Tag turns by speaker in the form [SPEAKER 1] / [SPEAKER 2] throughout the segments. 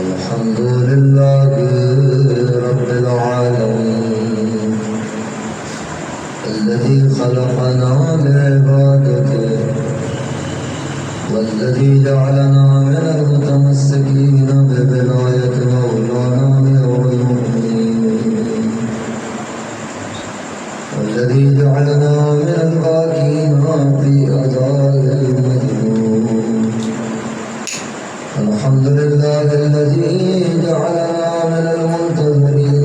[SPEAKER 1] الحمد لله رب العالمين الذي خلقنا لعبادته والذي جعلنا من المتمسكين بولاية مولانا أمير المؤمنين والذي جعلنا من الباقين في أداء المجنون. الحمد لله الذي جعلنا من المنتظرين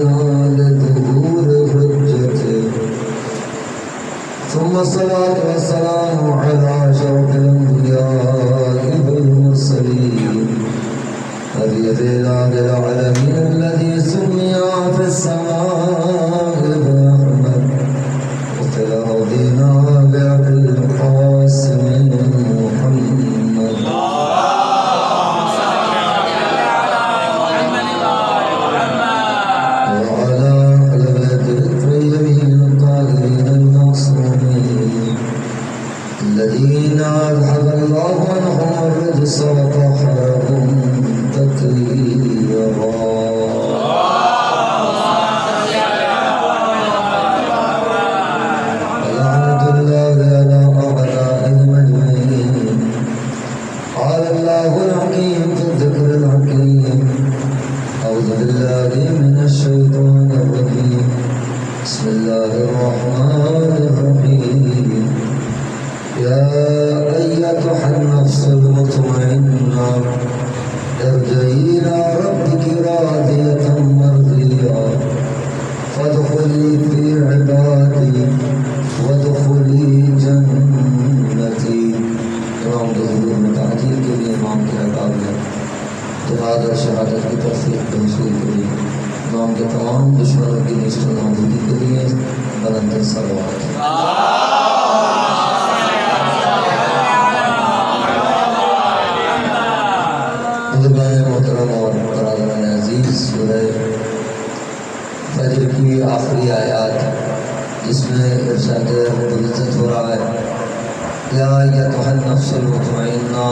[SPEAKER 1] لظهور حجته، ثم الصلاة والسلام على أشرف الأنبياء والمرسلين أبيض العالمين الذي سمي في السماء بأحمد وفي الأرضين بأبي القاسم محمد. الذين أذهب الله عنهم الرجس وطهرهم تطهيرا. ولعنة الله على أعدائهم أجمعين. قال الله الحكيم في الذكر الحكيم: أعوذ بالله من الشيطان الرجيم. بسم الله الرحمن الرحيم. يا أيتها النفس المطمئنة ارجعي إلى ربك راضية مرضية فادخلي في عبادي وادخلي جنتي. تمام حضور میں تعجیل کے لیے امام کے رکاب ہے، جہاد اور شہادت کی تصدیق کے حصول کے لیے امام کے تمام دشمنوں کی نیست و نابودی کے لیے بلند صلوات. محترم اور برادران عزیز، سورہ فجر کی آخری آیات جس میں ارشاد رب العزت ہو رہا ہے: یا ایتھا النفس المطمئنہ،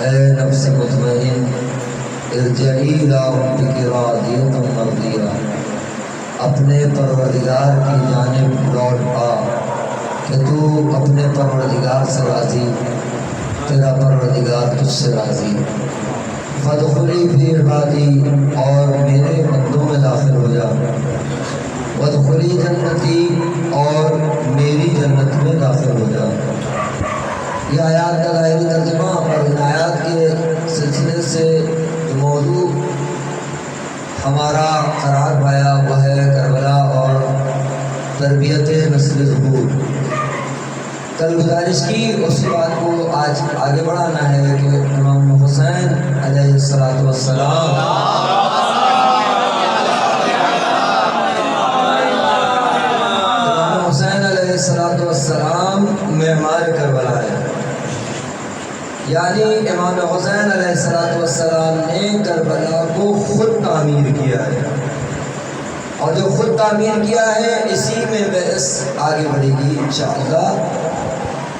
[SPEAKER 1] اے نفس مطمئن، ارجعی الی ربک راضیۃ مرضیہ، اپنے پروردگار کی جانب لوٹ آ کہ تو اپنے پروردگار سے راضی، تیرا پروردگار تجھ سے راضی. فادخلی فی عبادی، اور میرے بندوں میں داخل ہو جا. وادخلی جنتی، اور میری جنت میں داخل ہو جا. یہ آیات کا ظاہری ترجمہ اور ان آیات کے سلسلے سے جو موضوع ہمارا قرار پایا وہ ہے کربلا اور تربیت نسل ظہور. کل گزارش کی اسی بات کو آج آگے بڑھانا ہے کہ امام حسین علیہ الصلوۃ والسلام امام حسین علیہ الصلوۃ والسلام معمار کربلا ہے. یعنی امام حسین علیہ الصلوۃ والسلام نے کربلا کو خود تعمیر کیا ہے، اور جو خود تعمیر کیا ہے اسی میں بحث آگے بڑھے گی انشاءاللہ.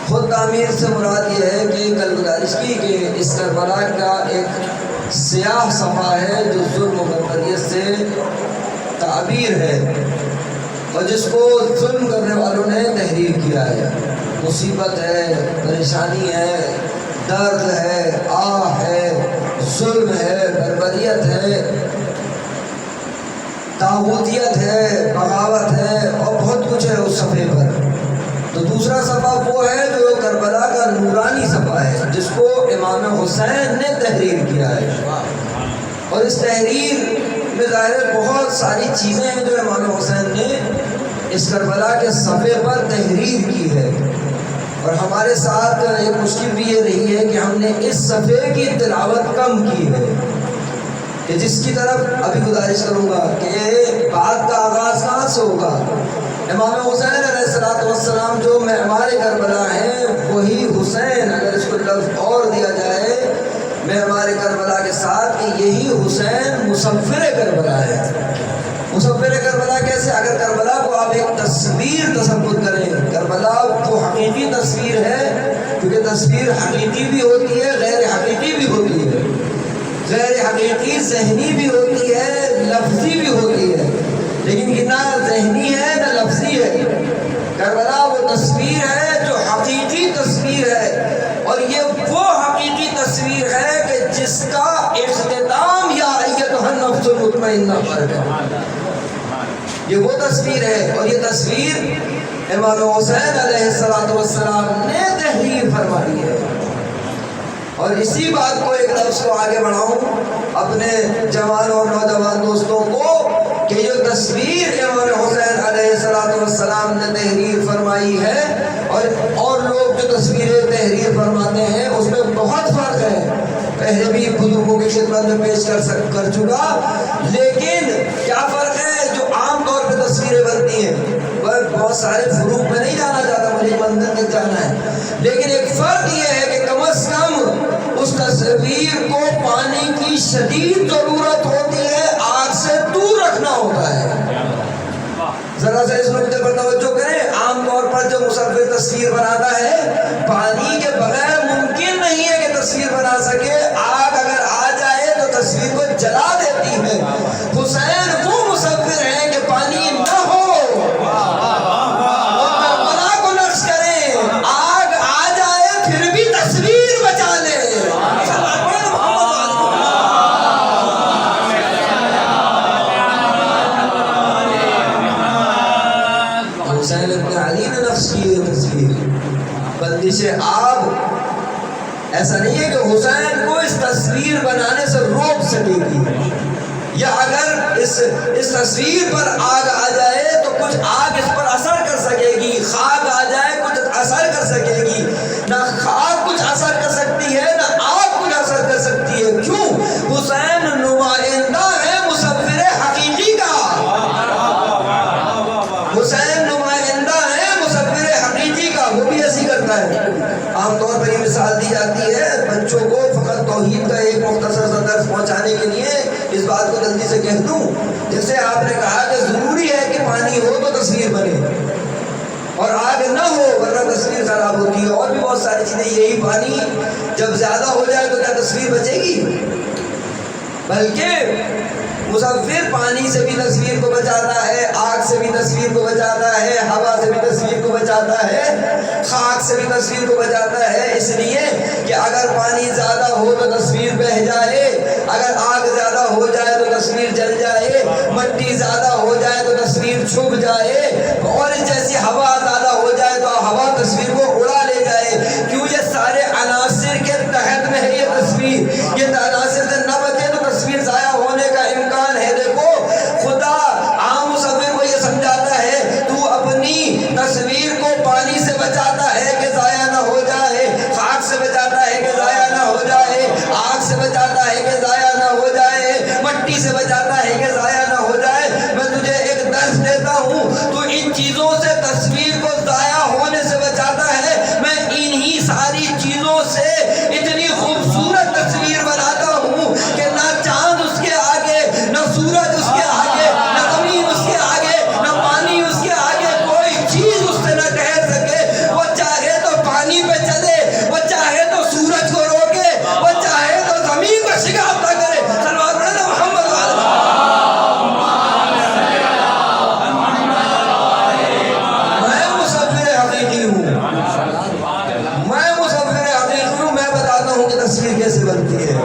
[SPEAKER 1] خود تعمیر سے مراد یہ ہے کہ کل گزارش کی کہ اس کربلا کا ایک سیاہ صفحہ ہے جو ظلم و بربریت سے تعبیر ہے، اور جس کو ظلم کرنے والوں نے تحریر کیا ہے. مصیبت ہے، پریشانی ہے، درد ہے، آہ ہے، ظلم ہے، بربریت ہے، طاغوتیت ہے، بغاوت ہے، اور بہت کچھ ہے اس صفحے پر. تو دوسرا صفحہ وہ ہے جو کربلا کا نورانی صفحہ ہے جس کو امام حسین نے تحریر کیا ہے. اور اس تحریر میں ظاہر بہت ساری چیزیں ہیں جو امام حسین نے اس کربلا کے صفحے پر تحریر کی ہے. اور ہمارے ساتھ ایک مشکل بھی یہ رہی ہے کہ ہم نے اس صفحے کی تلاوت کم کی ہے، کہ جس کی طرف ابھی گزارش کروں گا کہ بات کا آغاز کہاں سے ہوگا. امام حسین علیہ السلام جو معمار کربلا ہیں وہی حسین، اگر اس کو لفظ اور دیا جائے معمار کربلا کے ساتھ کہ یہی حسین مصور کربلا ہے. مصور کربلا کیسے؟ اگر کربلا کو آپ ایک تصویر تصور کریں، کربلا تو حقیقی تصویر ہے، کیونکہ تصویر حقیقی بھی ہوتی ہے، غیر حقیقی بھی ہوتی ہے. غیر حقیقی تحریر ذہنی بھی ہوتی ہے، لفظی بھی ہوتی ہے، لیکن یہ نہ ذہنی ہے نہ لفظی ہے۔ کربلا وہ تصویر ہے جو حقیقی تصویر ہے، اور یہ وہ حقیقی تصویر ہے کہ جس کا اختتام یا ایتھا النفس المطمئنہ پر ہے۔ یہ وہ تصویر ہے، اور یہ تصویر امام حسین علیہ السلام نے تحریر فرمائی ہے۔ اور اسی بات کو ایک لفظ کو آگے بڑھاؤں اپنے جوان اور نوجوان دوستوں کو کہ جو تصویر امام حسین علیہ السلام نے تحریر فرمائی ہے اور لوگ جو تصویریں تحریر فرماتے ہیں اس میں بہت فرق ہے، پہلے بھی بزرگوں کی خدمت میں پیش کر چکا، لیکن کیا فرق ہے جو عام طور پہ تصویریں بنتی ہیں؟ بہت سارے فروغ میں نہیں جانا چاہتا، مجھے منزل تک جانا ہے، لیکن ایک فرق یہ ہے کہ کم از کم اس تصویر کو پانی کی شدید ضرورت ہوتی ہے، آگ سے دور رکھنا ہوتا ہے۔ ذرا سا اس نکتے پر توجہ کریں، عام طور پر جو مصور تصویر بناتا ہے پانی کے بغیر ممکن نہیں ہے کہ تصویر بنا سکے، آگ اگر آ جائے تو تصویر کو جلا دیتی ہے۔ حسین وہ مصور ہیں کہ پانی نہ ہو، وہ کربلا کو نقش کریں، آگ آ جائے پھر بھی تصویر بچا لے۔ حسین ابن علی نے نقش کی یہ تصویر، بندش آب ایسا نہیں ہے کہ حسین کو اس تصویر بنانے سے روک سکے گی، یا اگر اس تصویر پر آگ آ جائے تو کچھ آگ اس پر اثر کر سکے گی، خاک آ جائے کچھ اثر کر سکے گی، نہ خاک کچھ اثر کر سکتی ہے نہ آگ کچھ اثر کر سکتی ہے۔ کیوں؟ حسین نمائندہ ہے مصور حقیقی کا، حسین نمائندہ ہے مصور حقیقی کا، وہ بھی ایسی کرتا ہے۔ عام طور پر یہ مثال دی جاتی ہے بچوں کو، فقط توحید کا ایک مختصر سا درس پہنچانے کے لیے اس بات کو جلدی سے کہہ دوں، جیسے آپ نے کہا کہ ضروری ہے کہ پانی ہو تو تصویر بنے اور آگ نہ ہو ورنہ تصویر خراب ہوتی ہے، اور بھی بہت ساری چیزیں۔ یہی پانی جب زیادہ ہو جائے تو کیا تصویر بچے گی؟ بلکہ مصور پانی سے بھی تصویر کو بچاتا ہے، آگ سے بھی تصویر کو بچاتا ہے، ہوا سے بھی تصویر کو بچاتا ہے، خاک سے بھی تصویر کو بچاتا ہے، اس لیے کہ اگر پانی زیادہ ہو تو تصویر بہہ جائے، اگر آگ زیادہ ہو جائے تو تصویر جل جائے، مٹی زیادہ ہو جائے تو تصویر چھپ جائے، اور جیسی ہوا زیادہ ہو جائے تو ہوا تصویر کو اڑا لے جائے۔ کیوں؟ یہ سارے عناصر کے تحت میں ہے یہ تصویر، یہ عناصر سے نہ بچے تو تصویر ضائع ہونے کا امکان ہے۔ دیکھو خدا عام مصور کو یہ سمجھاتا ہے تو اپنی تصویر کو پانی سے بچاتا ہے کہ ضائع نہ ہو جائے، خاک سے بچاتا ہے کہ ضائع نہ ہو جائے، آگ سے بچاتا ہے کہ ضائع نہ ہو جائے، مٹی سے بچاتا ہے کہ ضائع نہ ہو جائے۔ میں تجھے ایک درس دیتا ہوں، تو ان چیزوں سے تصویر کو ضائع ہونے سے بچاتا ہے، میں انہی ساری چیزوں سے اتنی خوبصورت تصویر بناتا ہوں کہ نہ چاند اس کے آگے، نہ سورج اس کے آگے، نہ زمین اس کے آگے، نہ پانی اس کے آگے، کوئی چیز اس سے نہ ٹھہر سکے۔ وہ چاہے تو پانی پہ چلے، وہ چاہے تو سورج کو روکے، وہ چاہے تو زمین کو شگاف نہ کرے۔ صلوات پڑھیں محمد میں مصور حقیقی ہوں، میں مصور حقیقی ہوں، میں بتاتا ہوں کہ تصویر کیسے بنتی ہے۔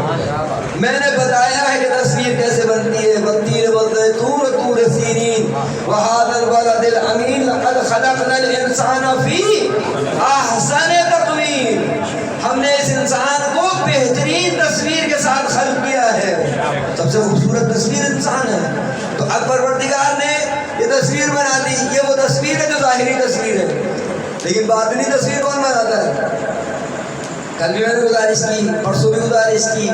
[SPEAKER 1] میں نے بتایا ہے کہ تصویر کیسے بنتی ہے۔ والتین والزیتون وطور سینین وہذا البلد الامین لقد خلقنا الانسان فی احسن تقویم، ہم نے اس انسان کو بہترین تصویر کے ساتھ خلق کیا ہے۔ سب سے خوبصورت تصویر انسان ہے، تو اب پروردگار نے یہ تصویر بنا دی۔ یہ وہ تصویر ہے جو ظاہری تصویر ہے، لیکن باطنی تصویر کون بناتا ہے؟ کل بھی میں نے گزارش کی، پرسوں بھی گزارش کی،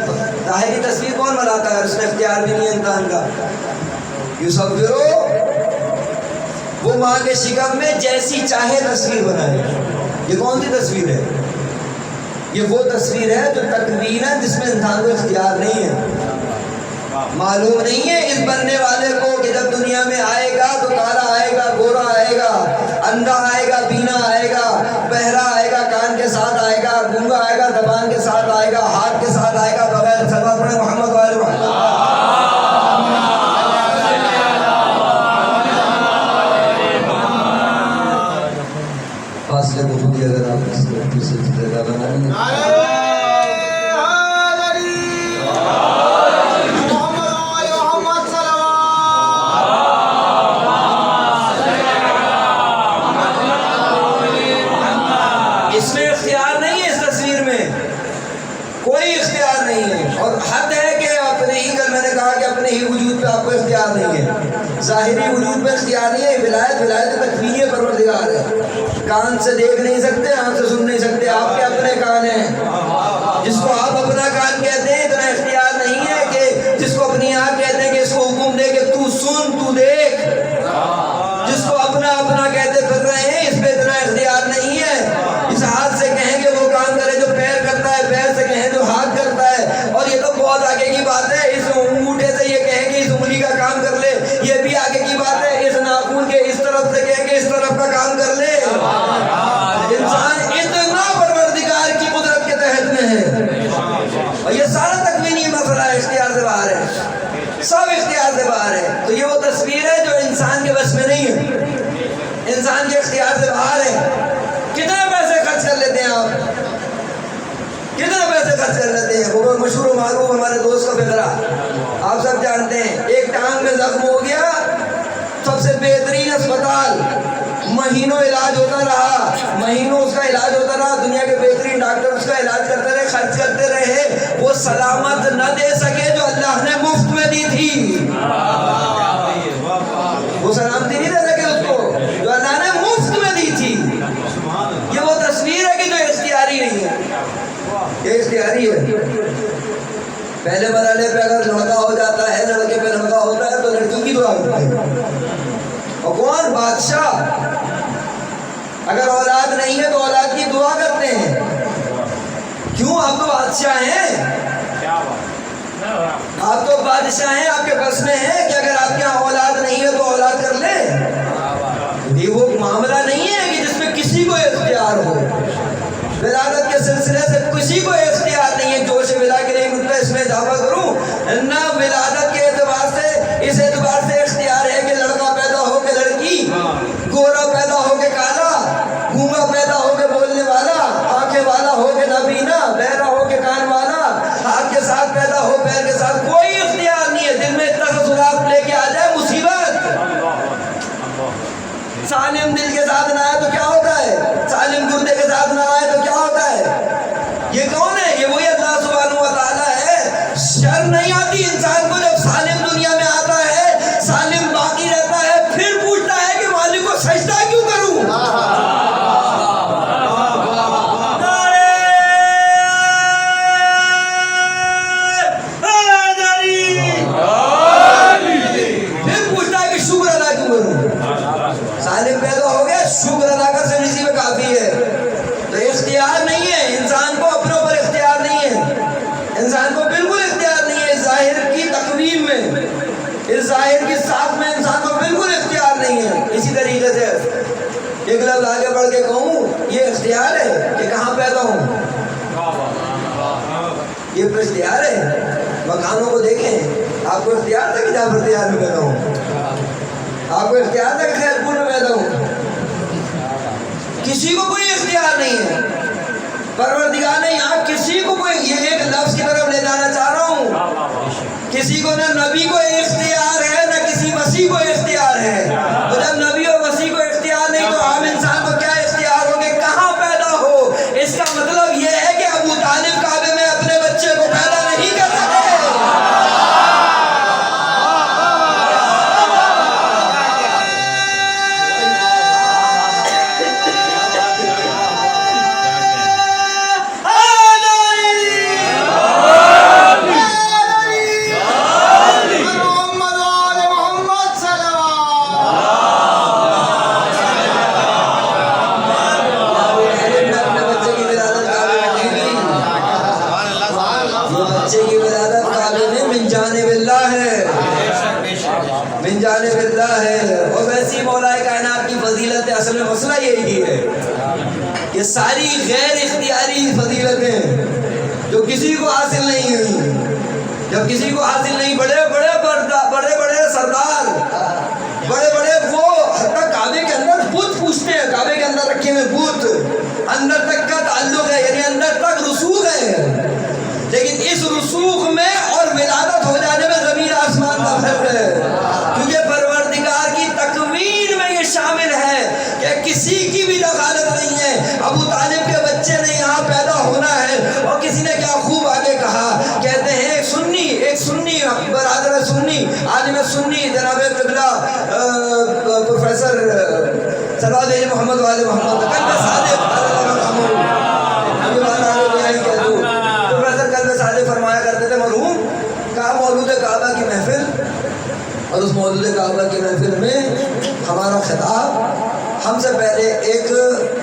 [SPEAKER 1] ظاہری تصویر کون بناتا ہے؟ اس میں اختیار بھی نہیں ہے انسان کا۔ یصورو، وہ ماں کے شکم میں جیسی چاہے تصویر بنائے۔ یہ کون سی تصویر ہے؟ یہ وہ تصویر ہے جو تکوین ہے، جس میں انسان کو اختیار نہیں ہے۔ معلوم نہیں ہے اس بننے والے کو کہ جب دنیا میں آئے گا تو کالا آئے گا، گورا آئے گا، اندھا آئے گا، بینا آئے گا، بہرا آئے گا، کان کے ساتھ آئے گا، گونگا آئے گا، زبان کے ساتھ آئے گا، ہاتھ کے ساتھ آئے گا، بغیر سبب محمد والے محمد نہیں ہے، اور حد ہے کہ اپنے ہی، کل میں نے کہا کہ اپنے ہی وجود پہ آپ کو اختیار نہیں ہے، ظاہری وجود پہ اختیار نہیں ہے. ولایت تکوینی پروردگار ہے. کان سے دیکھ نہیں سکتے، آنکھ سے سن نہیں سکتے، آپ کے اپنے کان ہیں. جس کو آپ اپنا کان کہتے ہیں اتنا اختیار نہیں ہے کہ جس کو اپنی آنکھ کہتے ہیں کہ اس کو حکم دے کہ تو سن تو دیکھ. جس کو اپنا اپنا کہتے پھر رہے ہیں اس پہ اتنا اختیار نہیں ہے. اس ہاتھ سے کہیں کہ وہ کام کرے جو پیر کرتا ہے، پیر سے کہیں جو ہاتھ کرتا ہے، اور یہ تو بہت آگے کی بات ہے. اس انگوٹھے سے یہ کہیں کہ اس انگلی کا کام کر لے، یہ بھی آگے کی بات ہے. اس ناخن کے اس طرف سے کہیں کہ اس طرف کا کام کر لے. انسان اتنا پروردگار کی قدرت کے تحت میں ہے، اور یہ سارا تکوینی مسئلہ اختیار سے باہر ہے، سب اختیار سے باہر ہے. تو یہ وہ تصویر ہے جو انسان کے بس میں نہیں ہے، انسان کے اختیار سے باہر ہے. کتنے پیسے خرچ کر لیتے ہیں آپ، کتنے پیسے خرچ کر لیتے ہیں. وہ مشہور و معروف ہمارے دوست کا فقرہ آپ سب جانتے ہیں. ایک ٹانگ میں زخم ہو گیا، سب سے بہترین اسپتال، مہینوں علاج ہوتا رہا، مہینوں اس کا علاج ہوتا رہا، دنیا کے بہترین ڈاکٹر اس کا علاج کرتے رہے، خرچ کرتے رہے. وہ سلامت نہ دے سکے جو اللہ نے مفت میں دی تھی. وہ سلامتی نہیں دے سکے اس کو جو اللہ نے مفت میں دی تھی. یہ وہ تصویر ہے کہ جو اختیاری نہیں ہے، یہ اختیاری ہے. پہلے مرحلے پہ اگر لڑکا ہو جاتا ہے، لڑکے پہ لڑکا ہوتا ہے تو لڑکی کی دعا کرتے ہیں. اور کون؟ بادشاہ. اگر اولاد نہیں ہے تو اولاد کی دعا کرتے ہیں. کیوں؟ آپ تو بادشاہ ہیں، آپ تو بادشاہ ہیں، آپ کے بس میں ہے کہ اگر آپ کے یہاں اولاد نہیں ہے تو اولاد کر لیں. یہ وہ معاملہ نہیں ہے کہ جس میں کسی کو اختیار ہو. ولادت کے سلسلے سے کسی کو اختیار نہیں ہے. جوش ولا کے لیے مجھ پہ اس میں اضافہ کروں نہ، ولادت کے اعتبار سے اس اعتبار سے اختیار ہے کہ لڑکا پیدا ہو کے لڑکی، گورا پیدا ہو کے کالا، گونگا پیدا ہو کے بولنے والا، آنکھیں والا ہو کے نابینا، بہرا ہو کے کان والا، ہاتھ کے ساتھ پیدا ہو پیر کے ساتھ، کوئی اختیار نہیں ہے. دل میں اتنا سا سراغ لے کے آ جائے مصیبت. سالم دل کے ساتھ نہ آئے تو کیا ہوتا ہے، سالم گردے کے ساتھ نہ آئے تو کیا ہوتا ہے. یہ کون ہے؟ یہ وہی اللہ سبحانہ و تعالیٰ ہے. شرم نہیں آتی انسان کو جب سالم دنیا میں آتا ہے، سالم باقی رہتا ہے، پھر پوچھتا ہے کہ مالک کو سجدہ کیوں کروں. پھر پوچھتا ہے کہ شکر ادا کیوں کروں. سالم پیدا ہو گیا، شکر ادا کر سے اسی میں کافی ہے. تو اختیار نہیں ہے انسان کو، اپنے اوپر اختیار نہیں ہے انسان کو، بالکل اختیار نہیں ہے. ظاہر کی تقویم میں، اس ظاہر کی ساتھ میں انسان کو بالکل اختیار نہیں ہے. اسی طریقے سے ایک لفظ آگے بڑھ کے کہوں، یہ اختیار ہے کہ کہاں پیدا ہوں، یہ تو اختیار ہے. مکانوں کو دیکھیں، آپ کو اختیار تھا کہ جعفر تیار میں پیدا ہوں، آپ کو اختیار تھا کہ خیر پور میں پیدا ہوں. کسی کو کوئی اختیار نہیں ہے. پروردگار نے یہاں کسی کو کوئی، یہ ایک لفظ کی طرف لے جانا چاہ رہا ہوں، کسی کو نہ نبی کو اختیار ہے نہ کسی وسیع کو اختیار ہے. تو جب نبی اور وسیع کو اختیار نہیں تو عام انسان کو کیا اختیار ہو کہ کہاں پیدا ہو. اس کا مطلب یہ ہے کہ ابو طالب کعبے میں اپنے بچے کو پیدا نہیں کر سکے. من جانب اللہ ہے. اور ویسی مولا کائنات کی فضیلت ہے. اصل میں مسئلہ یہی ہے کہ ساری غیر اختیاری فضیلتیں جو کسی کو حاصل نہیں ہوئی، جب کسی کو حاصل نہیں، بڑے بڑے سردار، بڑے بڑے وہ حتیٰ کعبے کے اندر بت پوچھتے ہیں، کعبے کے اندر رکھے ہوئے بت، اندر تک کا تعلق ہے، یعنی اندر تک رسوخ ہے. لیکن اس رسوخ میں اور ولادت ہو جانے میں زمین آسمان کا فرق ہے. کیونکہ پروردگار کی تکوین میں یہ شامل ہے کہ کسی کی بھی دخالت نہیں ہے. ابو طالب کے بچے نے یہاں پیدا ہونا ہے. اور کسی نے کیا خوب آگے کہا کہ سنی عالم سنی جناب قبلہ پروفیسر سرور محمد والے محمد قلب صادق پروفیسر قلب صادق فرمایا کرتے تھے مرحوم کہا مولود کعبہ کی محفل اور اس مولود کعبہ کی محفل میں ہمارا خطاب ہم سے پہلے ایک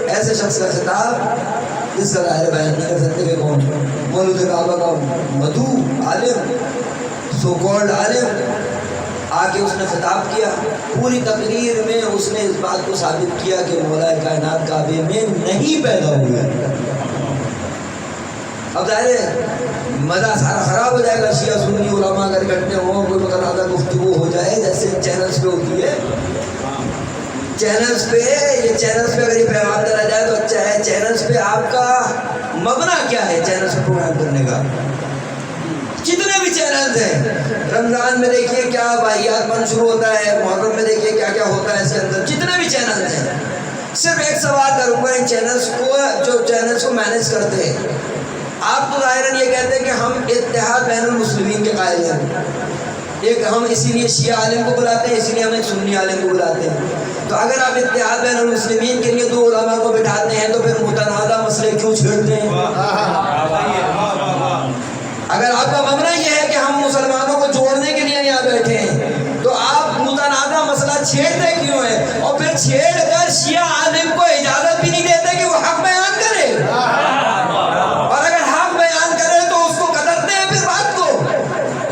[SPEAKER 1] ایسے شخص کا خطاب جس کا ظاہر بیان نہیں کر سکتے کہ کون مولود کعبہ کا مدعو عالم سو کالڈ عالم آ کے اس نے خطاب کیا. پوری تقریر میں اس نے اس بات کو ثابت کیا کہ مولا کائنات کعبے میں نہیں پیدا ہوئے. اب ظاہر ہے مزہ سارا خراب ہو جائے گا, شیعہ سنی علماء اگر اکٹھے ہوں کوئی متنازع گفتگو ہو جائے جیسے چینلز پہ ہوتی ہے. چینلز پہ اگر یہ پیغام ڈالا جائے تو اچھا ہے. چینلز پہ آپ کا مبنا کیا ہے چینلز پہ پروگرام کرنے کا؟ جتنے بھی چینلز ہیں, رمضان میں دیکھیے کیا واحیات من شروع ہوتا ہے, محرم میں دیکھیے کیا کیا ہوتا ہے اس کے اندر. جتنے بھی چینلز ہیں, صرف ایک سوال کروں گا ان چینلز کو جو چینلز کو مینیج کرتے ہیں. آپ تو ظاہراً یہ کہتے ہیں کہ ہم اتحاد بین المسلمین کے قائل ہیں. ایک ہم اسی لیے شیعہ عالم کو بلاتے ہیں, اسی لیے ہم ایک سنی عالم کو بلاتے ہیں. تو اگر آپ اتحاد بین المسلمین کے لیے دو علماء کو بٹھاتے ہیں تو پھر متنازع مسئلے کیوں چھیڑتے ہیں؟ اگر آپ کا مبنا یہ ہے کہ ہم مسلمانوں کو جوڑنے کے لیے یہاں بیٹھے ہیں تو آپ متنازع مسئلہ چھیڑتے کیوں ہیں؟ اور پھر چھیڑ کر شیعہ عالم کو اجازت بھی نہیں دیتے کہ وہ حق بیان کرے, اور اگر حق بیان کرے تو اس کو قدرتے ہیں پھر بات کو.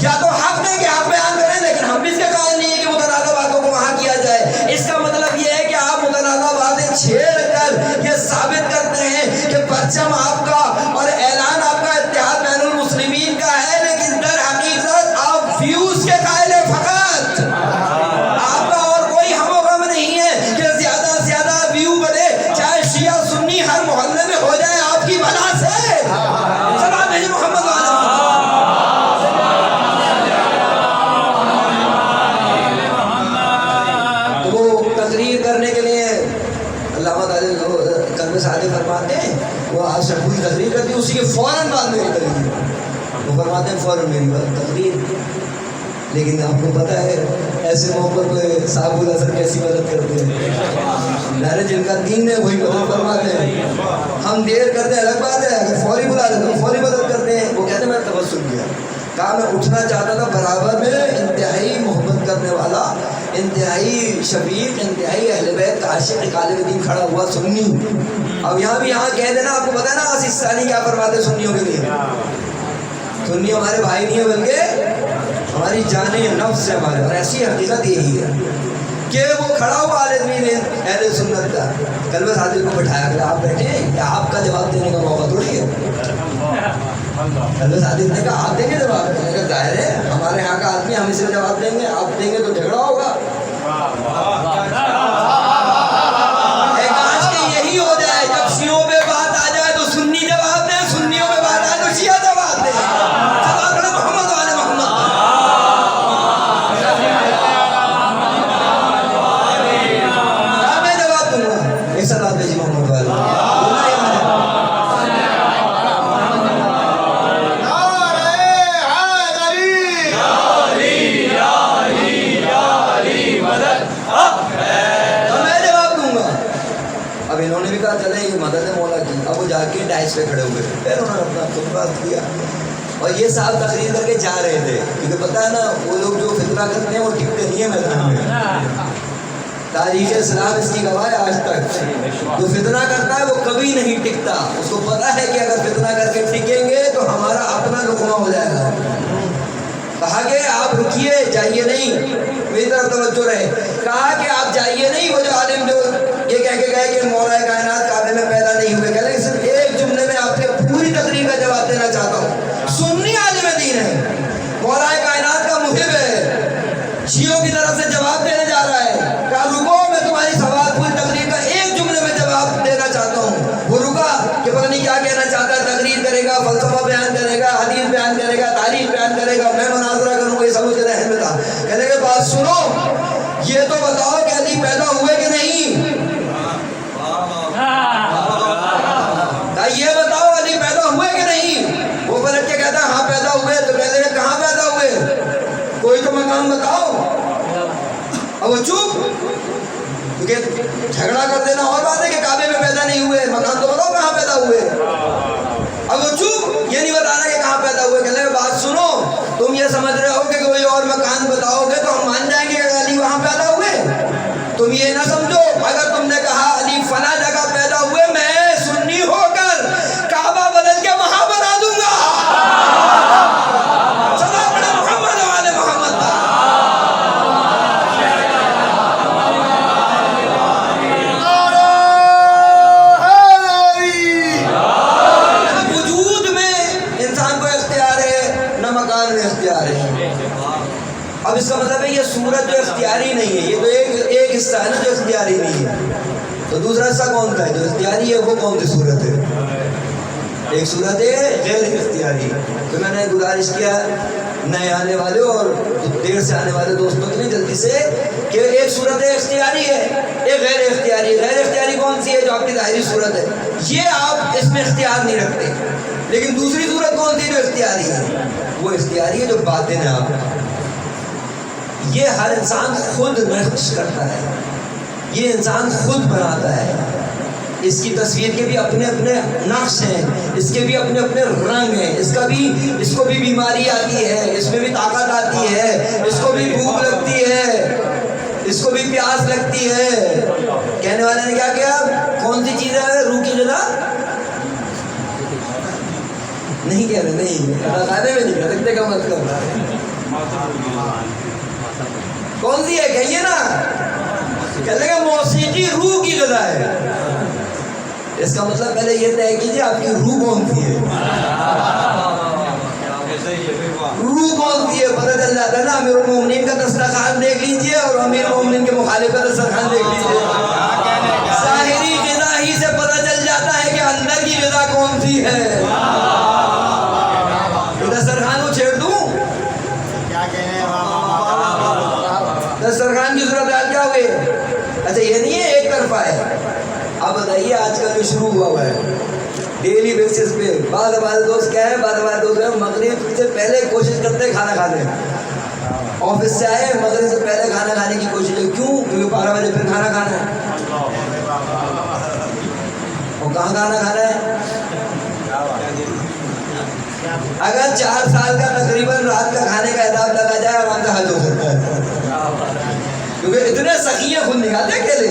[SPEAKER 1] یا تو حق دیں کہ حق بیان کریں, لیکن ہم بھی اس کے قائل نہیں ہے کہ متنازع باتوں کو وہاں کیا جائے. اس کا مطلب یہ ہے کہ آپ متنازع باتیں چھیڑ کر یہ ثابت کرتے ہیں کہ پرچم آپ کا اور اعلان آپ کا اتحاد بین المسلمین کا ہے, لیکن در حقیقت آپ ویوز کے قائل ہیں فقط. آپ کا اور کوئی ہم و غم نہیں ہے کہ زیادہ سے زیادہ ویو بنے, چاہے شیعہ سنی ہر محلے میں ہو جائے آپ کی بنا سے. سلام ہے محمد والے. تو وہ تقریر کرنے کے لیے علامہ قلب صادق فرماتے ہیں وہ آج سے پوری تقریر کرتی ہے, اسی کے فوراً بعد میری تقریر وہ فرماتے ہیں فوراً میری تقریر. لیکن آپ کو پتہ ہے ایسے موقع پہ صاحب الحسن کیسی مدد کرتے ہیں. جن کا دین ہے وہی مدد فرماتے ہیں. ہم دیر کرتے ہیں الگ بات ہے, اگر فوری بلا دیتے ہیں فوری مدد کرتے ہیں. وہ کہتے ہیں میں نے تبسم کیا, کہا میں اٹھنا چاہتا تھا برابر میں انتہائی محبت کرنے والا, انتہائی شفیق, انتہائی اہل بیت کا عاشق قالب دین کھڑا ہوا سنی. اب یہاں بھی یہاں کہہ دینا, آپ کو پتہ ہے نا آصف ثانی کیا فرماتے ہیں سنیوں کے لیے؟ سنی ہمارے بھائی نہیں ہے بلکہ ہماری جانیں نفس ہے ہمارے, اور ایسی حقیقت یہی ہے کہ وہ کھڑا ہوا آدمی نے اہل سنت کا قلب صادق کو بٹھایا کہ آپ بیٹھے, یا آپ کا جواب دینے کا موقع تھوڑی ہے. قلب صادق نے کہا آپ دیں گے جواب؟ ظاہر ہے ہمارے یہاں کا آدمی ہم اسے جواب دیں گے, آپ دیں گے تو جھگڑا ہوگا. کاش کہ یہی ہو جائے, جب شیعوں پہ بات آ جائے تو سنی جواب دیں, سنیوں پہ بات آئے تو شیعہ جواب دیں. محمد والے محمد. میں جواب دوں گا ایک سلام جی محمد والے. اب انہوں نے بھی کہا چلے یہ مدد ہے مولا کی. اب وہ جا کے ڈائس پہ کھڑے ہوئے, پھر انہوں نے اپنا خطبہ کیا, اور یہ صاحب تقریر کر کے جا رہے تھے کیونکہ پتہ ہے نا وہ لوگ جو فتنہ کرتے ہیں وہ ٹکتے نہیں ہیں میدان میں. تاریخ اسلام اس کی گواہ ہے آج تک. جو فتنہ کرتا ہے وہ کبھی نہیں ٹکتا. اس کو پتہ ہے کہ اگر فتنہ کر کے ٹکیں گے تو ہمارا اپنا لقمہ ہو جائے گا. کہا کہ آپ رکیے, جائیے نہیں, میری طرف توجہ رہے. کہا کہ آپ جائیے نہیں. وہ جو عالم جو یہ کہہ کے گئے کہ مولا کائنات کعبے میں پیدا نہیں ہوئے, کہہ لیں صرف ایک جملے میں آپ کے پوری تقریر کا جواب دینا چاہتا ہوں. سنی عالم دین ہے, مولا کائنات کا محب ہے, شیعوں کی طرف سے جواب دینے جا رہا ہے. کہا رکو, میں تمہاری سوال پوری تقریر کا ایک جملے میں جواب دینا چاہتا ہوں. وہ رکا کہ پتہ نہیں کیا کہنا چاہتا ہے. تقریر کرے گا, فلسفہ بیان کرے گا, حدیث بیان کرے گا, تاریخ بیان کرے گا, میں مناظرہ کروں گا. یہ سب مجھے ذہن میں تھا. کہنے کے بات سنو, یہ تو بتاؤ کہ علی پیدا ہوئے کہ نہیں. یہ بتاؤ علی پیدا ہوئے کہ نہیں. وہ پلٹ کے کہتا ہے ہاں پیدا ہوئے. تو کہتے ہیں کہاں پیدا ہوئے؟ کوئی تو
[SPEAKER 2] وہ چپ، کیونکہ جھگڑا کر دینا اور بات ہے کہ کعبے میں پیدا نہیں ہوئے، مکان تو بتاؤ کہاں پیدا ہوئے. اب وہ چپ، یہ نہیں بتانا کہ کہاں پیدا ہوئے. کہنے لگے بات سنو، تم یہ سمجھ رہے ہو کہ کوئی اور مکان بتاؤ گے تو ہم مان جائیں گے کہ علی وہاں پیدا ہوئے. تم یہ نہ سمجھو، اگر تم نے کہا علی فلاں جگہ پیدا ہوئے، میں سنی ہو کر کعبہ بدل کے وہاں بنا دوں گا. چلو اپنے محمد والے محمد کا وجود میں انسان کو اختیار ہے، نہ مکان میں اختیار ہے. اب اس کا مطلب ہے یہ صورت جو اختیاری نہیں ہے، یہ تو ایک حصہ ہے نا جو اختیاری نہیں ہے. تو دوسرا حصہ کون سا ہے جو اختیاری ہے؟ وہ کون سی صورت ہے؟ ایک صورت ہے غیر اختیاری. تو میں نے گزارش کیا نئے آنے والے اور دیر سے آنے والے دوستوں کے لیے جلدی سے کہ ایک صورت اختیاری ہے، ایک غیر اختیاری. غیر اختیاری کون سی ہے؟ جو آپ کی ظاہری صورت ہے، یہ آپ اس میں اختیار نہیں رکھتے. لیکن دوسری صورت کون سی جو اختیاری ہے؟ وہ اختیاری ہے جو باطن ہے آپ کا. یہ ہر انسان خود نقش کرتا ہے، یہ انسان خود بناتا ہے. اس کی تصویر کے بھی اپنے اپنے نقش ہیں، اس کے بھی اپنے اپنے رنگ ہیں. اس کو بھی بیماری آتی ہے، اس میں بھی طاقت آتی ہے، اس کو بھی بھوک لگتی ہے، اس کو بھی پیاس لگتی ہے. کہنے والے نے کیا کیا؟ کون سی چیز ہے روح کی جگہ؟ نہیں کہہ رہے، نہیں کھانے میں نہیں کہہ سکتے کا مطلب کون سی ہے؟ کہیے نا. کہنے لگا موسیقی روح کی غذا ہے. اس کا مطلب پہلے یہ طے کیجیے آپ کی روح کون سی ہے. روح کون سی ہے پتہ چل جاتا ہے نا. امیر المومنین کا دسترخوان دیکھ لیجیے اور امیر المومنین کے مخالف کا دسترخوان دیکھ لیجیے. ظاہری غذا ہی سے پتہ چل جاتا ہے کہ اندر کی غذا کون سی ہے. دسترخوان کو چھیڑ دوں؟ دسترخوان کی صورتحال کیا ہوئی؟ اچھا یہ نہیں ہے ایک طرفہ ہے. اب بتائیے آج کل جو شروع ہوا ہے ڈیلی بیسس پہ، بعض دوست کیا ہے، بعض دوست مغرب سے پہلے کوشش کرتے ہیں کھانا کھانے. آفس سے آئے مغرب سے پہلے کھانا کھانے کی کوشش ہے. کیوں؟ کیونکہ 12 بجے پھر کھانا کھانا ہے. اور کہاں کھانا کھانا ہے؟ اگر 4 سال کا تقریباً رات کا کھانے کا حساب لگا جائے آرام سے حل ہو سکتا ہے. کیونکہ اتنے سخیاں خود نکالتے اکیلے.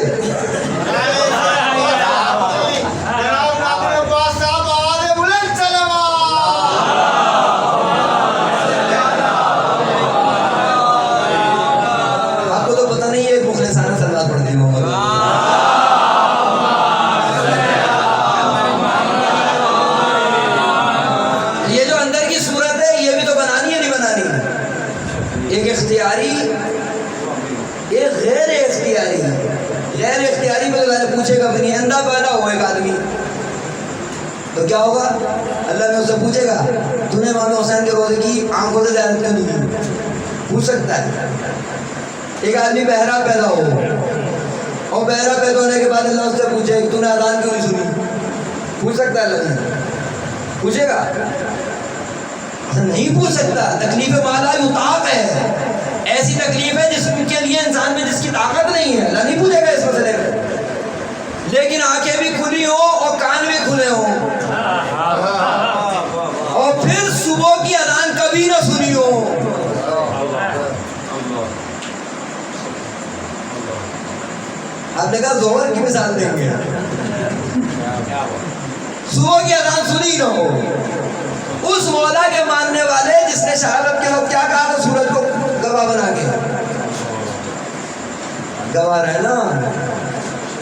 [SPEAKER 2] آپ کو تو پتہ نہیں ہے مخلصانہ سلوات پڑھتے ہیں محمد. یہ جو اندر کی صورت ہے یہ بھی تو بنانی ہے نہیں بنانی؟ ایک اختیاری، ایک غیر اختیاری. غیر اختیاری میں تو پوچھے گا نہیں. اندھا پیدا ہو ایک آدمی تو کیا ہوگا؟ اللہ نے اس سے پوچھے گا تو نے امام حسین کے روزے کی آنکھوں سے زیارت کیوں نہیں کی؟ پوچھ سکتا ہے. ایک آدمی بہرا پیدا ہو اور بہرا پیدا ہونے کے بعد اللہ اس سے پوچھے کہ تو نے اذان کیوں نہیں سنی؟ پوچھ سکتا ہے اللہ نے؟ پوچھے گا؟ نہیں پوچھ سکتا. تکلیف مالا یطاق ہے، ایسی تکلیف ہے جس کے لیے انسان میں جس کی طاقت نہیں ہے. اللہ نہیں پوچھے گا اس مسئلے میں. لیکن آنکھیں بھی کھلی ہوں اور کان بھی کھلے ہوں اور پھر صبح کی اذان کبھی نہ سنی ہو. آپ نے کہا ظہر کی مثال دیں گے، صبح کی اذان سنی نہ ہو. اس مولا کے ماننے والے جس نے شہادت کے وقت کیا کہا تھا سورج کو گواہ بنا کے؟ گواہ رہنا.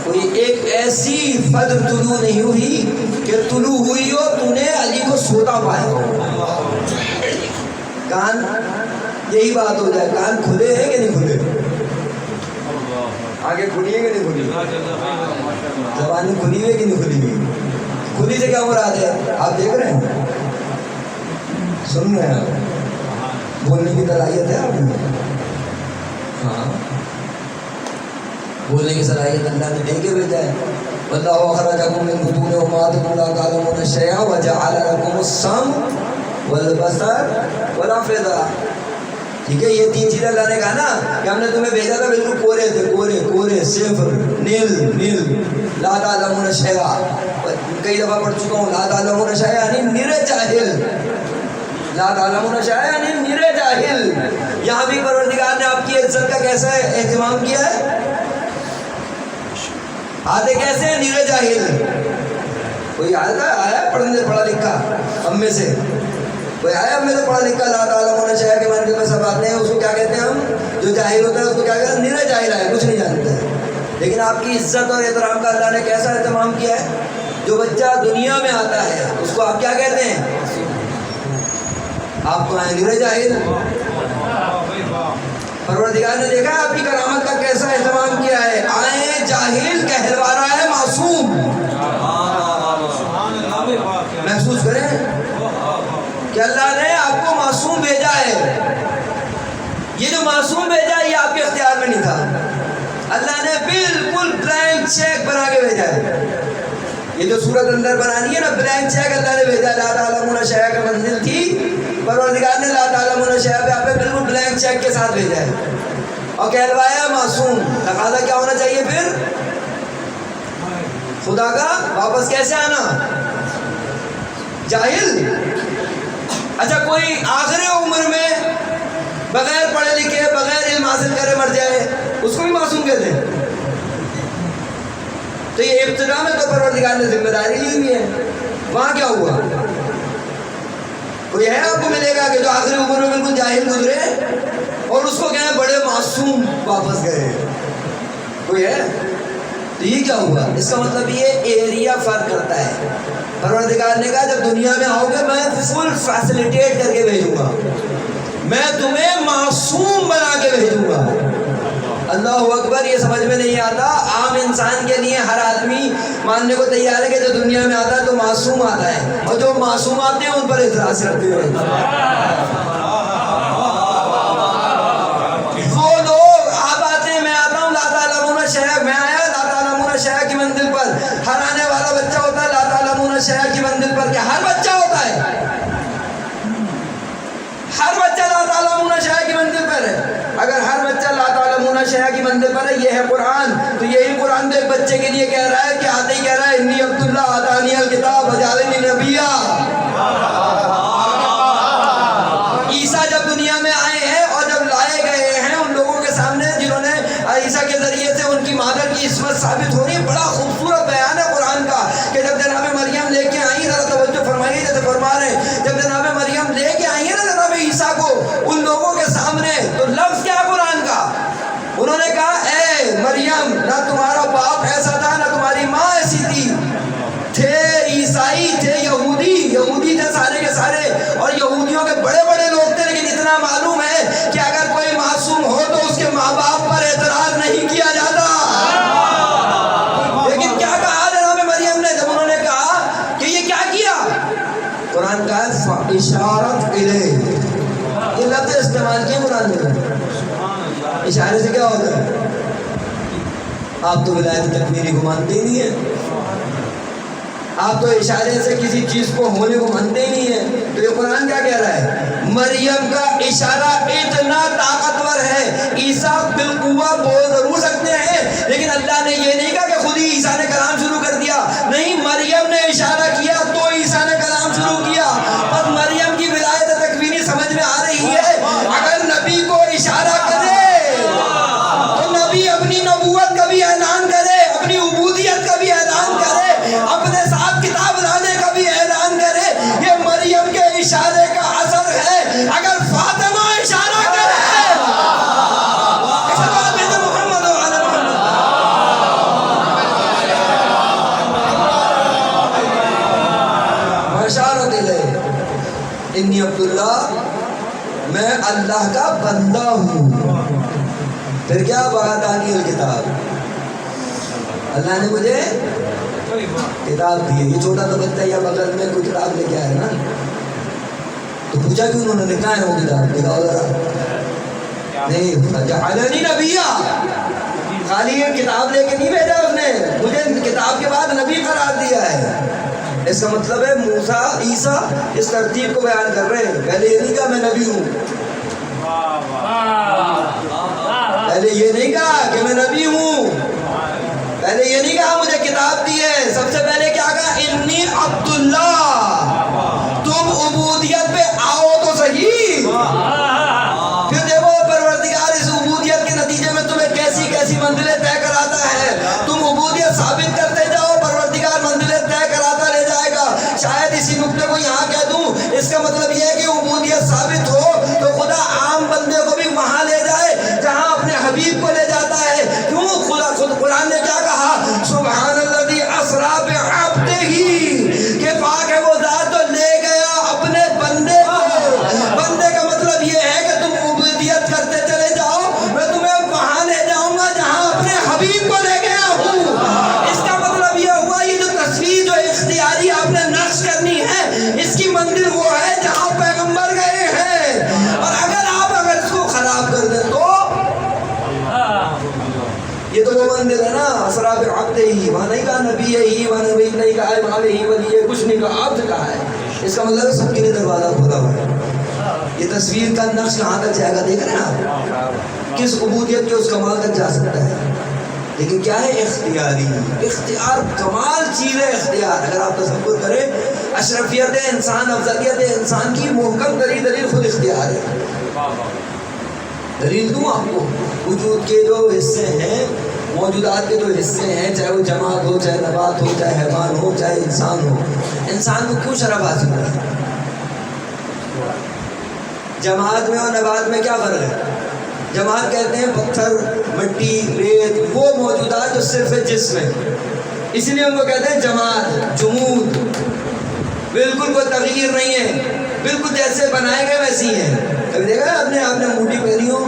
[SPEAKER 2] کوئی ایک ایسی فجر طلوع نہیں ہوئی کہ طلوع ہوئی ہو تو نے علی کو سوتا پایا ہو. کان یہی بات ہو جائے. کان کھلے ہیں کہ نہیں کھلے؟ آگے کھلی ہے کہ نہیں کھلی؟ زبان کھلی ہے کہ نہیں کھلی ہوئی؟ کھلی سے کیا مراد ہے؟ آپ دیکھ رہے ہیں، سن رہے ہیں، آپ بولنے کی صلاحیت ہے آپ میں. ہاں بولنے کی صلاحیت اللہ نے دے کے بھیجا ہے. واللہ اخرجکم من بطون امہاتکم لا تعلمون شیئا وجعل لکم السمع والبصر والافئدہ. ٹھیک ہے، یہ 3 چیزیں اللہ نے کہا نا کہ ہم نے تمہیں بھیجا تھا بالکل کورے تھے، کورے صفر نیل لا تعلمون شیئا. کئی دفعہ پڑھ چکا ہوں لا تعلمون شیئا یعنی نرے جاہل، لا تعلمون شیئا یعنی نرے جاہل. یہاں بھی پروردگار نے آپ کی عزت کا کیسا اہتمام کیا ہے؟ آتے کیسے ہیں؟ نرے جاہل. کوئی آیا پڑھا لکھا ہم میں سے؟ کوئی آیا ہم میں سے پڑھا لکھا لا تعلمون شیئا کے معنی میں سب آتے ہیں؟ اس کو کیا کہتے ہیں ہم؟ جو جاہل ہوتا ہے اس کو کیا کہتے ہیں؟ نرے جاہل ہے، کچھ نہیں جانتا ہے. لیکن آپ کی عزت اور احترام کا اللہ نے کیسا اہتمام کیا ہے؟ جو بچہ دنیا میں آتا ہے اس کو آپ کیا کہتے ہیں؟ آپ تو آئے نرے جاہل. پروردگار نے دیکھا آپ کی کرامت کا کیسا اہتمام کیا ہے. آئے جاہل کہلوا رہا ہے معصوم. محسوس کریں کہ اللہ نے آپ کو معصوم بھیجا ہے. یہ جو معصوم بھیجا ہے یہ آپ کے اختیار میں نہیں تھا. اللہ نے بالکل بلینک چیک بنا کے بھیجا ہے. یہ جو صورت اندر بنانی ہے نا، بلینک چیک اللہ نے بھیجا. لا تعلمون شیئا کی منزل تھی، پروردگار نے لا تعلمون شیئا پہ آپ بالکل بلینک چیک کے ساتھ بھیجا ہے اور کہلوایا معصوم. تقاضا کیا ہونا چاہیے پھر؟ خدا کا واپس کیسے آنا؟ جاہل. اچھا کوئی آخر عمر میں بغیر پڑھے لکھے بغیر علم حاصل کرے مر جائے، اس کو بھی معصوم کہتے ہیں. تو یہ ابتدا میں تو پروردگار نے ذمہ داری لی ہوئی ہے. وہاں کیا ہوا؟ کوئی ہے آپ کو ملے گا کہ جو آخری عمر میں بالکل جاہل گزرے اور اس کو کہیں بڑے معصوم واپس گئے؟ کوئی ہے؟ تو یہ کیا ہوا؟ اس کا مطلب یہ ایریا فرق کرتا ہے. پروردگار نے کہا جب دنیا میں آؤ گے میں فل فیسلیٹیٹ کر کے بھیجوں گا، میں تمہیں معصوم بنا کے بھیجوں گا. اللہ اکبر. یہ سمجھ میں نہیں آتا. عام انسان کے لیے ہر آدمی ماننے کو تیار ہے کہ جو دنیا میں آتا ہے تو معصوم آتا ہے، اور جو معصوم آتے ہیں ان پر اعتراض کرتے ہیں. وہ لوگ آپ آتے ہیں، میں آتا ہوں لا تعلمون شیئا، میں آیا لا تعلمون شیئا کی منزل پر. ہر آنے والا بچہ ہوتا ہے لا تعلمون شیئا کی منزل پر. کیا ہر بچہ ہوتا ہے؟ ہر بچہ لا تعلمون شیئا کی منزل پر ہے. اگر ہر بچہ لا تعلمون شیئا کی منزل پر ہے، یہ ہے قرآن، تو یہی قرآن تو ایک بچے کے لیے کہہ رہا ہے کہ آتے ہی کہہ رہا ہے انی عبداللہ آتانی الکتاب وجعلنی نبیا. عیسیٰ جب دنیا میں آئے ہیں اور جب لائے گئے ہیں ان لوگوں کے سامنے جنہوں نے عیسیٰ کے ذریعے سے ان کی مادر کی عصمت ثابت ہو رہی ہے. بڑا خوبصورت بیان ہے قرآن کا کہ جب جناب مریم لے کے آئی، ذرا توجہ فرمائیے جیسے فرما رہے ہیں، جب جناب مریم لے کے آئی ہیں نا جناب عیسیٰ کو ان لوگوں کے سامنے، تو لفظ کیا قرآن کا؟ انہوں نے کہا اے مریم، نہ تمہارا باپ ایسا تھا نہ تمہاری ماں ایسی تھی. تھے عیسائی، تھے یہودی تھے سارے کے سارے، اور یہودیوں کے بڑے بڑے لوگ تھے. لیکن اتنا معلوم ہے کہ اگر کوئی معصوم ہو تو اس کے ماں باپ پر اعتراض نہیں کیا جاتا. لیکن کیا کہا جناب مریم نے جب انہوں نے کہا کہ یہ کیا کیا؟ قرآن کا اشارت الیہ، یہ لفظ استعمال کیے قرآن نے. اشارے سے کیا ہوتا ہے؟ آپ تو ولایت تکمیلی کو مانتے ہی نہیں ہیں، آپ تو اشارے سے کسی چیز کو ہونے کو مانتے ہی نہیں ہیں. تو یہ قرآن کیا کہہ رہا ہے؟ مریم کا اشارہ اتنا طاقتور ہے. عیسیٰ بالقوہ بول ضرور سکتے ہیں، لیکن اللہ نے یہ نہیں کہا کہ خود ہی عیسیٰ نے کلام شروع کر دیا. نہیں، مریم نے اشارہ کیا تو عیسیٰ نے کلام شروع کیا. بس مریم کی ولایت تکوینی سمجھ میں آ رہی ہے. اگر نبی کو اشارہ کرے تو نبی اپنی نبوت کا بھی اعلان کرے، اپنی عبودیت کا بھی اعلان کرے، اپنے ساتھ کتاب لانے کا بھی اعلان کرے. یہ مریم کے اشارے کا اثر ہے. اگر فاطمہ اشارہ کرے محمد اشارت الیہ انی عبداللہ، میں اللہ کا بندہ ہوں. پھر کیا؟ وآتانی الکتاب، اللہ نے مجھے کتاب دی ہے. یہ چھوٹا تو بچہ یا بغل میں کوئی کتاب لے کے آیا نا، تو پوچھا کہ انہوں نے کہا ہے وہ کتاب دکھاؤ ذرا. نہیں، جعلنی نبیا، خالی یہ کتاب لے کے نہیں بھیجا اس نے، مجھے کتاب کے بعد نبی قرار دیا ہے. اس کا مطلب ہے موسیٰ عیسیٰ اس ترتیب کو بیان کر رہے ہیں. پہلے یہ نہیں کہا میں نبی ہوں. پہلے یہ نہیں کہا کہ میں نبی ہوں، پہلے یہ نہیں کہا مجھے کتاب دی ہے، سب سے پہلے کیا کہا انی عبداللہ، تم عبودیت پہ آؤ تو صحیح۔ پھر دیکھو پروردگار اس عبودیت کے نتیجے میں تمہیں کیسی کیسی منزلیں طے کراتا ہے، تم عبودیت ثابت کرتے جاؤ، پروردگار منزلیں طے کراتا لے جائے گا۔ شاید اسی نقطے کو یہاں کہہ دوں، اس کا مطلب یہ ہے کہ عبودیت ثابت ہو تو خدا عام بندے کو بھی وہاں لے جائے جہاں اپنے حبیب کو لے جاتا ہے۔ کیوں؟ خود قرآن نے کیا کہا؟ سبحان الذی اسریٰ بعبدہ، کہ پاک ہے وہ ذات جو لے گیا اپنے بندے کو۔ بندے کا مطلب یہ ہے کہ تم عبودیت کرتے چلے جاؤ، میں تمہیں وہاں لے جاؤں گا جہاں اپنے حبیب کو لے گیا ہوں۔ اس کا مطلب یہ ہوا یہ جو تصویر جو اختیاری آپ نے نقش کرنی ہے، اس کی منزل وہ ہے جہاں پیغمبر گئے ہیں، اور اگر اس کو خراب کر دیں تو یہ تو وہ منزل ہے نا اسریٰ بعبدہ، وہاں نہیں کہا نبی ہی، وہاں نہیں کہا امام ہی ولی، کچھ نہیں کہا، عبد کہا ہے۔ اس کا مطلب سب کے لیے دروازہ کھولا ہوا ہے۔ یہ تصویر کا نقش کہاں تک جائے گا دیکھ رہے ہیں آپ، کس عبودیت کے اس کمال تک جا سکتا ہے، لیکن کیا ہے؟ اختیاری۔ اختیار کمال چیز ہے اختیار۔ اگر آپ تصور کریں اشرفیت انسان، افضلیت انسان کی محکم ترین دلیل خود اختیار ہے۔ دلیل دوں آپ کو، وجود کے جو حصے ہیں، موجودات کے جو حصے ہیں، چاہے وہ جماعت ہو، چاہے نبات ہو، چاہے حیوان ہو، چاہے انسان ہو، انسان کو کیوں شرف حاصل ہے؟ جماعت میں اور نبات میں کیا فرق ہے؟ جماعت کہتے ہیں پتھر، مٹی، ریت، وہ موجودات جو صرف جسم ہے، اس لیے ان کو کہتے ہیں جماعت، جمود، بالکل کوئی تغیر نہیں ہے، بالکل جیسے بنائے گئے ویسی ہیں۔ کبھی دیکھا ہے آپ نے انگوٹھی پہنی ہو،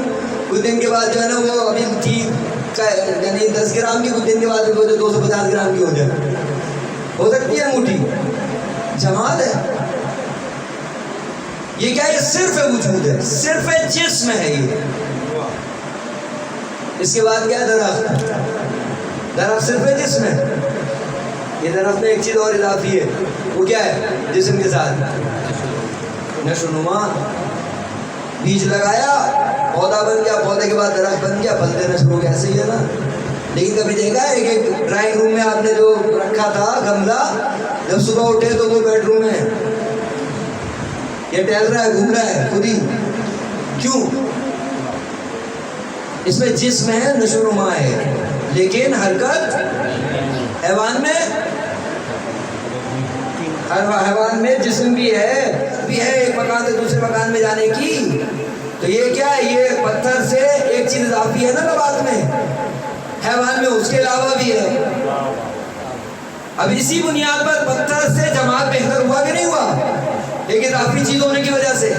[SPEAKER 2] کچھ دن کے بعد جو ہے نا وہ ابھی ٹھیک یعنی 10 گرام کی، کچھ دن کے بعد 250 گرام کی ہو جائے، ہو سکتی ہے انگوٹھی؟ جماعت ہے یہ، کیا ہے؟ صرف وجود ہے، صرف جسم ہے یہ۔ اس کے بعد کیا ہے؟ درخت، درخت صرف جسم ہے۔ یہ درخت میں ایک چیز اور اضافی ہے، وہ کیا ہے؟ جسم کے ساتھ نشو و نما، بیج لگایا، پودا بن گیا، پودے کے بعد درخت بن گیا، پھل دینا شروع ہو گیا، ایسے ہی ہے نا۔ لیکن کبھی دیکھا ہے کہ ڈرائنگ روم میں آپ نے جو رکھا تھا گملہ، جب صبح اٹھے تو وہ بیڈ روم میں یہ ٹہل رہا ہے، گھوم رہا ہے خود ہی، کیوں؟ اس میں جسم ہے، نشو و نما ہے، لیکن حرکت حیوان میں جسم بھی ہے ایک مکان سے دوسرے مکان میں جانے کی۔ تو یہ کیا ہے؟ یہ پتھر سے ایک چیز اضافی ہے نا نبات میں، حیوان میں اس کے علاوہ بھی ہے۔ اب اسی بنیاد پر پتھر سے جماعت بہتر ہوا کہ نہیں ہوا؟ ایک اضافی چیز ہونے کی وجہ سے،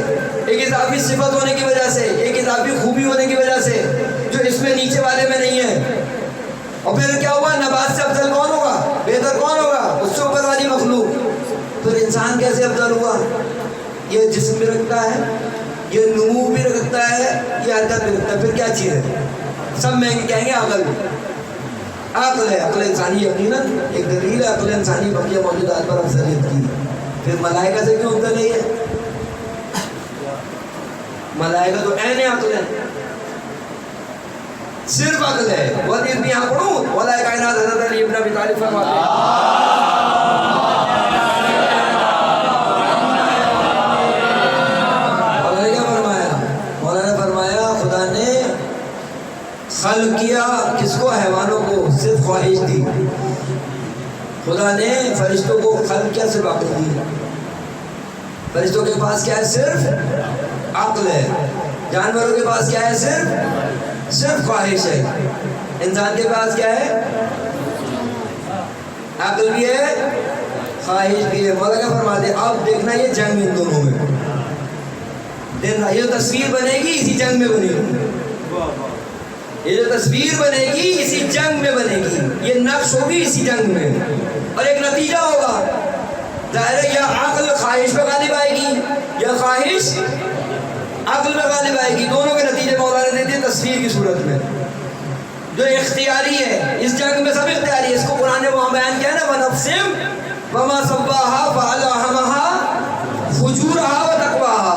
[SPEAKER 2] ایک اضافی صفت ہونے کی وجہ سے، ایک اضافی خوبی ہونے کی وجہ سے، جو اس میں نیچے والے میں نہیں ہے۔ اور پھر کیا ہوا؟ نبات سے افضل کون ہوگا؟ بہتر کون ہوگا؟ اس سے اوپر والی مخلوق۔ پھر انسان کیسے افضل ہوا؟ یہ جسم بھی رکھتا ہے، یہ نمو بھی رکھتا ہے، یہ حرکت بھی رکھتا ہے، پھر کیا چیز ہے؟ سب میں کہیں گے عقل۔ عقل ہے، عقل انسانی یقیناً ایک دلیل ہے، عقل انسانی بقیہ موجودات پر افضلیت کی۔ پھر ملائکہ سے کیوں افضل نہیں ہے؟ ملائکہ تو عین عقل ہے، صرف عقل ہے۔ وہ حدیث بھی یہاں پڑھوں، مولا کائنات حضرت علی ابن ابی طالب فرماتے ہیں، خلق کیا کس کو؟ حیوانوں کو، صرف خواہش دی۔ خدا نے فرشتوں کو خلق کیا، صرف عقل دی۔ فرشتوں کے پاس کیا ہے؟ صرف عقل ہے۔ جانوروں کے پاس کیا ہے؟ صرف خواہش ہے۔ انسان کے پاس کیا ہے؟ عقل بھی ہے، خواہش بھی ہے۔ مولا کیا فرماتے ہیں؟ اب دیکھنا یہ جنگ ان دونوں میں، یہ تصویر بنے گی اسی جنگ میں بنے گی، یہ جو تصویر بنے گی اسی جنگ میں بنے گی، یہ نقش ہوگی اسی جنگ میں، اور ایک نتیجہ ہوگا۔ ظاہر ہے یا عقل خواہش پہ غالب آئے گی، یا خواہش عقل پہ غالب آئے گی۔ دونوں کے نتیجے مولا نے دے دیے تصویر کی صورت میں، جو اختیاری ہے۔ اس جنگ میں سب اختیاری ہے۔ اس کو قرآن نے وہاں بیان کیا نا، وَنَفْسٍ وَمَا سَوَّاهَا فَأَلْهَمَهَا فُجُورَهَا وَتَقْوَاهَا۔